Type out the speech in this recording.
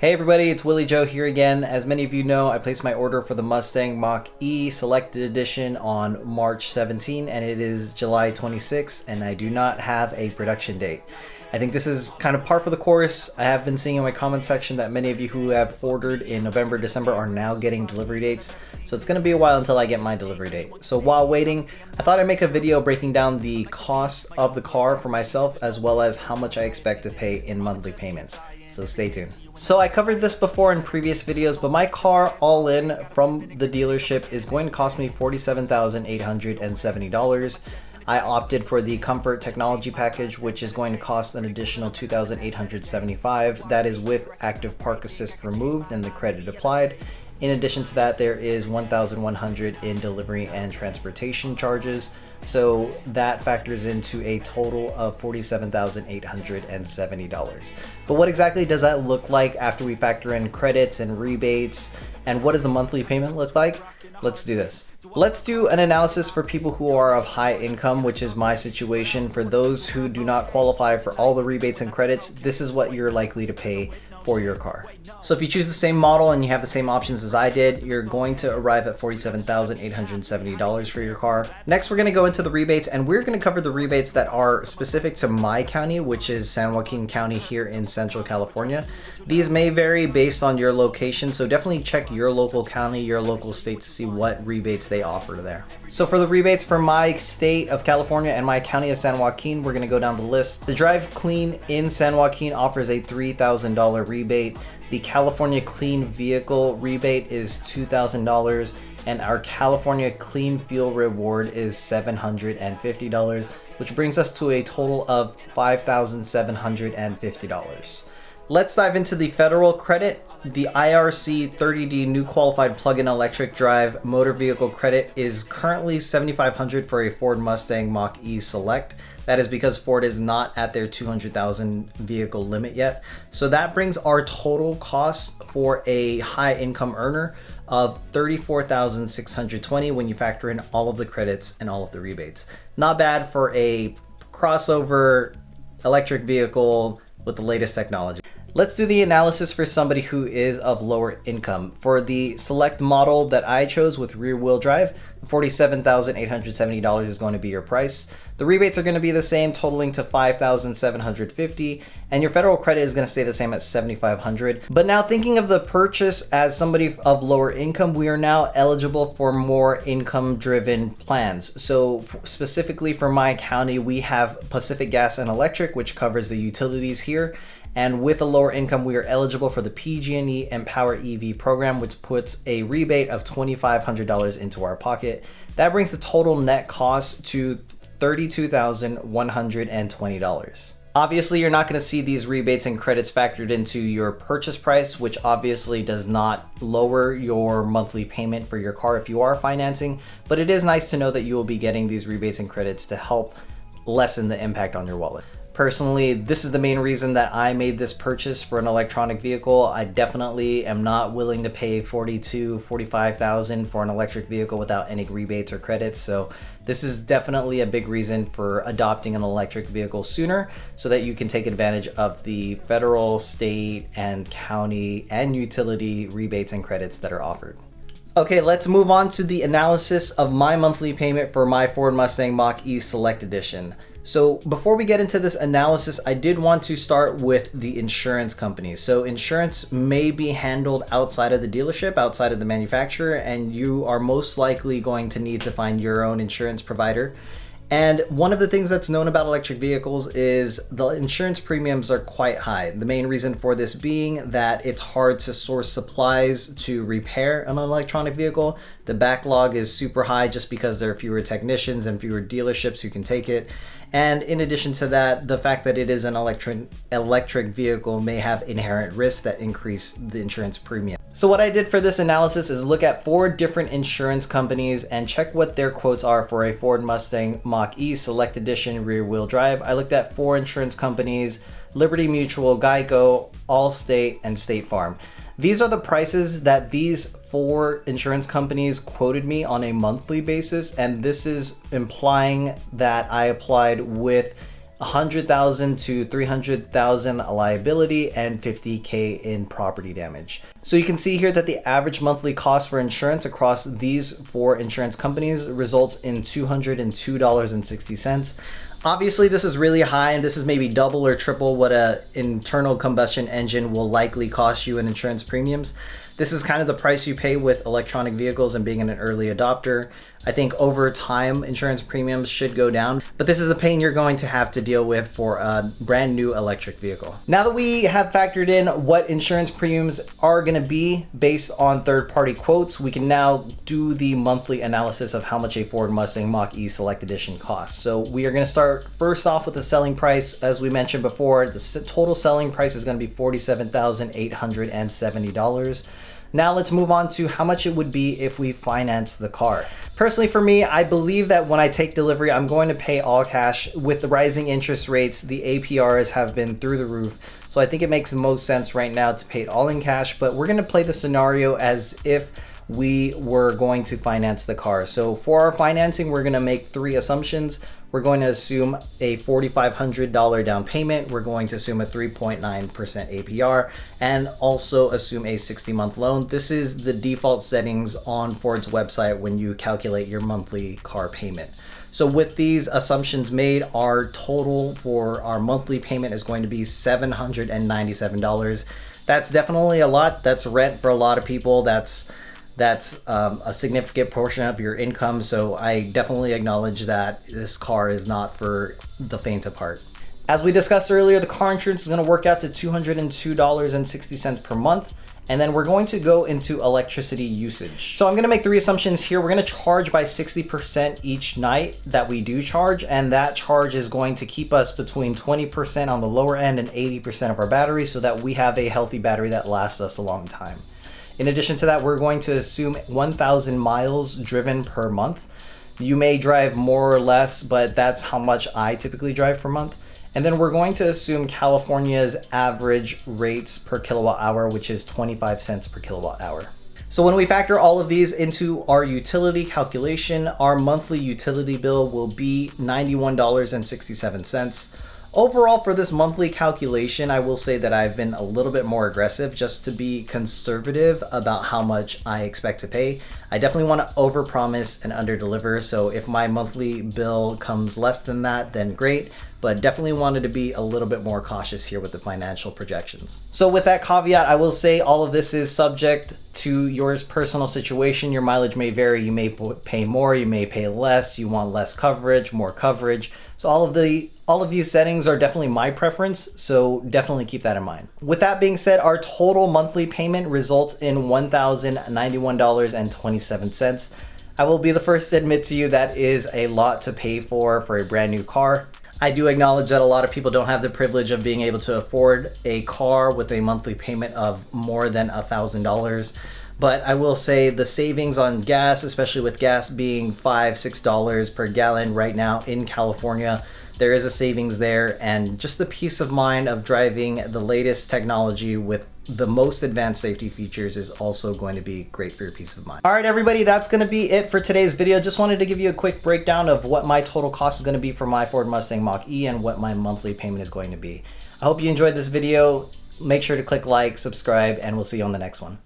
Hey everybody, it's Willie Joe here again. As many of you know, I placed my order for the Mustang Mach-E Selected Edition on March 17 and it is July 26 and I do not have a production date. I think this is kind of par for the course. I have been seeing in my comment section that many of you who have ordered in November, December are now getting delivery dates. So it's going to be a while until I get my delivery date. So while waiting, I thought I'd make a video breaking down the cost of the car for myself as well as how much I expect to pay in monthly payments. So stay tuned. So I covered this before in previous videos, but my car all in from the dealership is going to cost me $47,870. I opted for the Comfort Technology package, which is going to cost an additional $2,875. That is with active park assist removed and the credit applied. In addition to that, there is $1,100 in delivery and transportation charges. So that factors into a total of $47,870. But what exactly does that look like after we factor in credits and rebates? And what does the monthly payment look like? Let's do this. Let's do an analysis for people who are of high income, which is my situation. For those who do not qualify for all the rebates and credits, this is what you're likely to pay for your car. So if you choose the same model and you have the same options as I did, you're going to arrive at $47,870 for your car. Next, we're going to go into the rebates, and we're going to cover the rebates that are specific to my county, which is San Joaquin County here in Central California. These may vary based on your location, so definitely check your local county, your local state to see what rebates they offer there. So for the rebates for my state of California and my county of San Joaquin, we're going to go down the list. The Drive Clean in San Joaquin offers a $3,000 rebate. The California Clean Vehicle rebate is $2,000, and our California Clean Fuel Reward is $750, which brings us to a total of $5,750. Let's dive into the federal credit. The IRC 30D New Qualified Plug-in Electric Drive Motor Vehicle Credit is currently $7,500 for a Ford Mustang Mach-E Select. That is because Ford is not at their 200,000 vehicle limit yet. So that brings our total cost for a high income earner of $34,620 when you factor in all of the credits and all of the rebates. Not bad for a crossover electric vehicle with the latest technology. Let's do the analysis for somebody who is of lower income. For the select model that I chose with rear wheel drive, $47,870 is going to be your price. The rebates are going to be the same, totaling to $5,750, and your federal credit is going to stay the same at $7,500. But now thinking of the purchase as somebody of lower income, we are now eligible for more income driven plans. So specifically for my county, we have Pacific Gas and Electric, which covers the utilities here. And with a lower income, we are eligible for the PG&E Empower EV program, which puts a rebate of $2,500 into our pocket. That brings the total net cost to $32,120. Obviously, you're not going to see these rebates and credits factored into your purchase price, which obviously does not lower your monthly payment for your car if you are financing, but it is nice to know that you will be getting these rebates and credits to help lessen the impact on your wallet. Personally, this is the main reason that I made this purchase for an electronic vehicle. I definitely am not willing to pay $42,000, $45,000 for an electric vehicle without any rebates or credits. So this is definitely a big reason for adopting an electric vehicle sooner so that you can take advantage of the federal, state, and county and utility rebates and credits that are offered. Okay, let's move on to the analysis of my monthly payment for my Ford Mustang Mach-E Select Edition. So before we get into this analysis, I did want to start with the insurance companies. So insurance may be handled outside of the dealership, outside of the manufacturer, and you are most likely going to need to find your own insurance provider. And one of the things that's known about electric vehicles is the insurance premiums are quite high. The main reason for this being that it's hard to source supplies to repair an electronic vehicle. The backlog is super high just because there are fewer technicians and fewer dealerships who can take it. And in addition to that, the fact that it is an electric vehicle may have inherent risks that increase the insurance premium. So what I did for this analysis is look at 4 different insurance companies and check what their quotes are for a Ford Mustang Mach-E Select Edition rear wheel drive. I looked at 4 insurance companies: Liberty Mutual, Geico, Allstate, and State Farm. These are the prices that these 4 insurance companies quoted me on a monthly basis, and this is implying that I applied with $100,000 to $300,000 liability, and $50K in property damage. So you can see here that the average monthly cost for insurance across these 4 insurance companies results in $202.60. Obviously, this is really high, and this is maybe double or triple what a internal combustion engine will likely cost you in insurance premiums. This is kind of the price you pay with electronic vehicles and being an early adopter. I think over time, insurance premiums should go down, but this is the pain you're going to have to deal with for a brand new electric vehicle. Now that we have factored in what insurance premiums are going to be based on third-party quotes, we can now do the monthly analysis of how much a Ford Mustang Mach-E Select Edition costs. So we are going to start first off with the selling price. As we mentioned before, the total selling price is going to be $47,870. Now let's move on to how much it would be if we finance the car. Personally for me, I believe that when I take delivery, I'm going to pay all cash. With the rising interest rates, the APRs have been through the roof. So I think it makes the most sense right now to pay it all in cash, but we're going to play the scenario as if we were going to finance the car. So for our financing, we're going to make 3 assumptions. We're going to assume a $4,500 down payment. We're going to assume a 3.9% APR and also assume a 60-month loan. This is the default settings on Ford's website when you calculate your monthly car payment. So with these assumptions made, our total for our monthly payment is going to be $797. That's definitely a lot. That's rent for a lot of people. That's a significant portion of your income, so I definitely acknowledge that this car is not for the faint of heart. As we discussed earlier, the car insurance is going to work out to $202.60 per month, and then we're going to go into electricity usage. So I'm going to make 3 assumptions here. We're going to charge by 60% each night that we do charge, and that charge is going to keep us between 20% on the lower end and 80% of our battery so that we have a healthy battery that lasts us a long time. In addition to that, we're going to assume 1,000 miles driven per month. You may drive more or less, but that's how much I typically drive per month. And then we're going to assume California's average rates per kilowatt hour, which is 25 cents per kilowatt hour. So when we factor all of these into our utility calculation, our monthly utility bill will be $91.67. Overall, for this monthly calculation, I will say that I've been a little bit more aggressive just to be conservative about how much I expect to pay. I definitely want to overpromise and underdeliver, so if my monthly bill comes less than that, then great, but definitely wanted to be a little bit more cautious here with the financial projections. So with that caveat, I will say all of this is subject to your personal situation. Your mileage may vary. You may pay more, you may pay less, you want less coverage, more coverage. So all of these settings are definitely my preference, so definitely keep that in mind. With that being said, our total monthly payment results in $1,091.27. I will be the first to admit to you that is a lot to pay for a brand new car. I do acknowledge that a lot of people don't have the privilege of being able to afford a car with a monthly payment of more than $1,000. But I will say the savings on gas, especially with gas being $5, $6 per gallon right now in California, there is a savings there, and just the peace of mind of driving the latest technology with the most advanced safety features is also going to be great for your peace of mind. All right, everybody, that's going to be it for today's video. Just wanted to give you a quick breakdown of what my total cost is going to be for my Ford Mustang Mach-E and what my monthly payment is going to be. I hope you enjoyed this video. Make sure to click like, subscribe, and we'll see you on the next one.